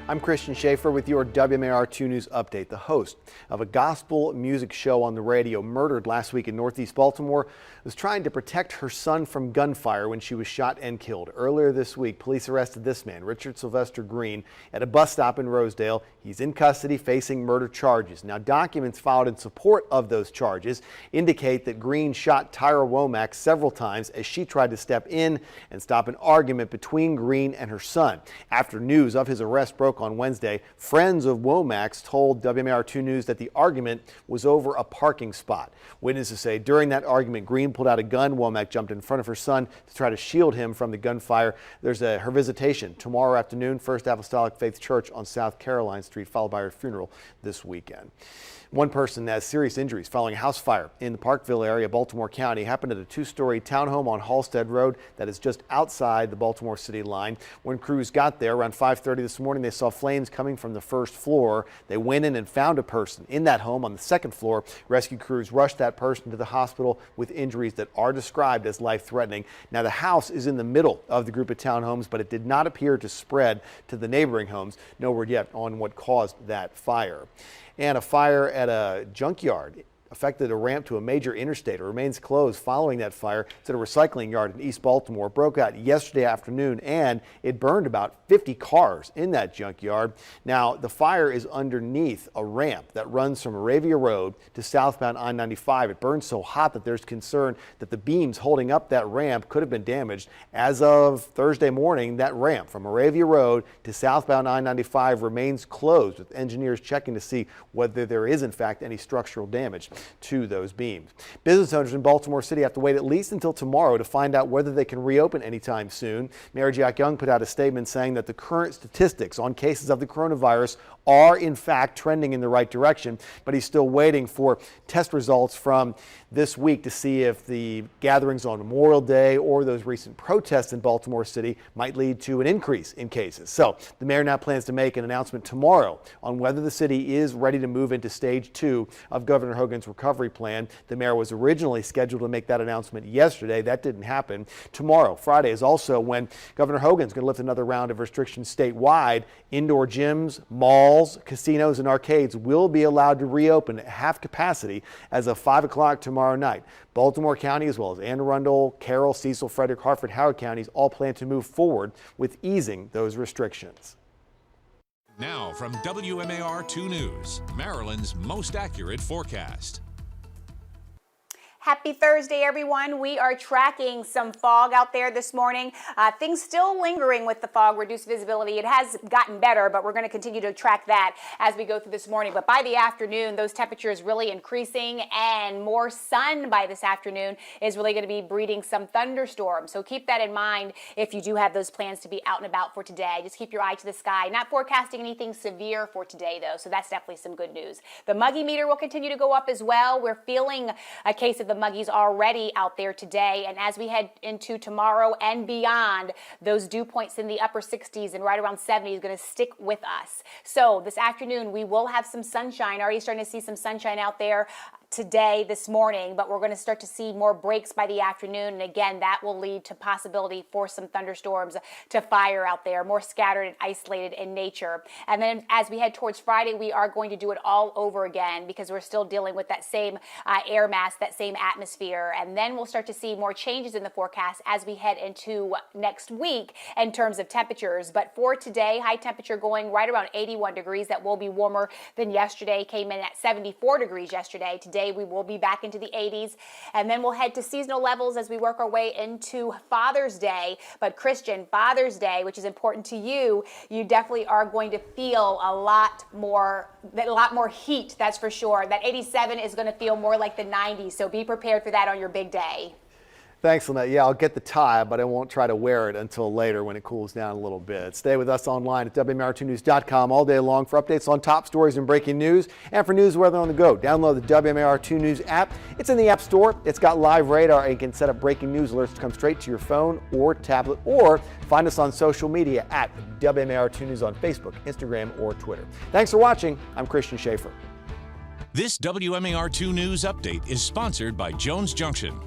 I'm Christian Schaefer with your WMAR 2 News update. The host of a gospel music show on the radio, murdered last week in Northeast Baltimore, was trying to protect her son from gunfire when she was shot and killed. Earlier this week, police arrested this man, Richard Sylvester Green, at a bus stop in Rosedale. He's in custody facing murder charges. Now, documents filed in support of those charges indicate that Green shot Tyra Womack several times as she tried to step in and stop an argument between Green and her son. After news of his arrest broke on Wednesday, friends of Womack's told WMAR 2 News that the argument was over a parking spot. Witnesses say during that argument, Green pulled out a gun. Womack jumped in front of her son to try to shield him from the gunfire. There's her visitation tomorrow afternoon, First Apostolic Faith Church on South Caroline Street, followed by her funeral this weekend. One person has serious injuries following a house fire in the Parkville area, Baltimore County. It happened at a two-story townhome on Halstead Road that is just outside the Baltimore city line. When crews got there around 5:30 this morning, they saw flames coming from the first floor. They went in and found a person in that home on the second floor. Rescue crews rushed that person to the hospital with injuries that are described as life-threatening. Now, the house is in the middle of the group of townhomes, but it did not appear to spread to the neighboring homes. No word yet on what caused that fire. And a fire at a junkyard affected a ramp to a major interstate. It remains closed following that fire. It's at a recycling yard in East Baltimore. It broke out yesterday afternoon, and it burned about 50 cars in that junkyard. Now, the fire is underneath a ramp that runs from Moravia Road to southbound I-95. It burned so hot that there's concern that the beams holding up that ramp could have been damaged. As of Thursday morning, that ramp from Moravia Road to southbound I-95 remains closed, with engineers checking to see whether there is in fact any structural damage to those beams. Business owners in Baltimore City have to wait at least until tomorrow to find out whether they can reopen anytime soon. Mayor Jack Young put out a statement saying that the current statistics on cases of the coronavirus are in fact trending in the right direction, but he's still waiting for test results from this week to see if the gatherings on Memorial Day or those recent protests in Baltimore City might lead to an increase in cases. So the mayor now plans to make an announcement tomorrow on whether the city is ready to move into stage 2 of Governor Hogan's recovery plan. The mayor was originally scheduled to make that announcement yesterday. That didn't happen. Tomorrow, Friday, is also when Governor Hogan's going to lift another round of restrictions statewide. Indoor gyms, malls, casinos, and arcades will be allowed to reopen at half capacity as of 5 o'clock tomorrow night. Baltimore County, as well as Anne Arundel, Carroll, Cecil, Frederick, Hartford, Howard counties all plan to move forward with easing those restrictions. Now from WMAR 2 News, Maryland's most accurate forecast. Happy Thursday, everyone. We are tracking some fog out there this morning. Things still lingering with the fog, reduced visibility. It has gotten better, but we're going to continue to track that as we go through this morning. But by the afternoon, those temperatures really increasing, and more sun by this afternoon is really going to be breeding some thunderstorms. So keep that in mind if you do have those plans to be out and about for today. Just keep your eye to the sky. Not forecasting anything severe for today, though, so that's definitely some good news. The muggy meter will continue to go up as well. We're feeling a case of the muggies already out there today, and as we head into tomorrow and beyond, those dew points in the upper 60s and right around 70 is going to stick with us. So this afternoon we will have some sunshine. Already starting to see some sunshine out there today, this morning, but we're going to start to see more breaks by the afternoon, and again, that will lead to possibility for some thunderstorms to fire out there, more scattered and isolated in nature. And then as we head towards Friday, we are going to do it all over again because we're still dealing with that same air mass, that same atmosphere, and then we'll start to see more changes in the forecast as we head into next week in terms of temperatures. But for today, high temperature going right around 81 degrees. That will be warmer than yesterday. Came in at 74 degrees yesterday. Today we will be back into the 80s, and then we'll head to seasonal levels as we work our way into Father's Day. But Christian, Father's Day, which is important to you, you definitely are going to feel a lot more heat, that's for sure. That 87 is going to feel more like the 90s, so be prepared for that on your big day. Thanks, Lynette. Yeah, I'll get the tie, but I won't try to wear it until later when it cools down a little bit. Stay with us online at WMAR2news.com all day long for updates on top stories and breaking news, and for news weather on the go. Download the WMAR2 News app. It's in the App Store. It's got live radar and can set up breaking news alerts to come straight to your phone or tablet, or find us on social media at WMAR2 News on Facebook, Instagram, or Twitter. Thanks for watching. I'm Christian Schaefer. This WMAR 2 News update is sponsored by Jones Junction,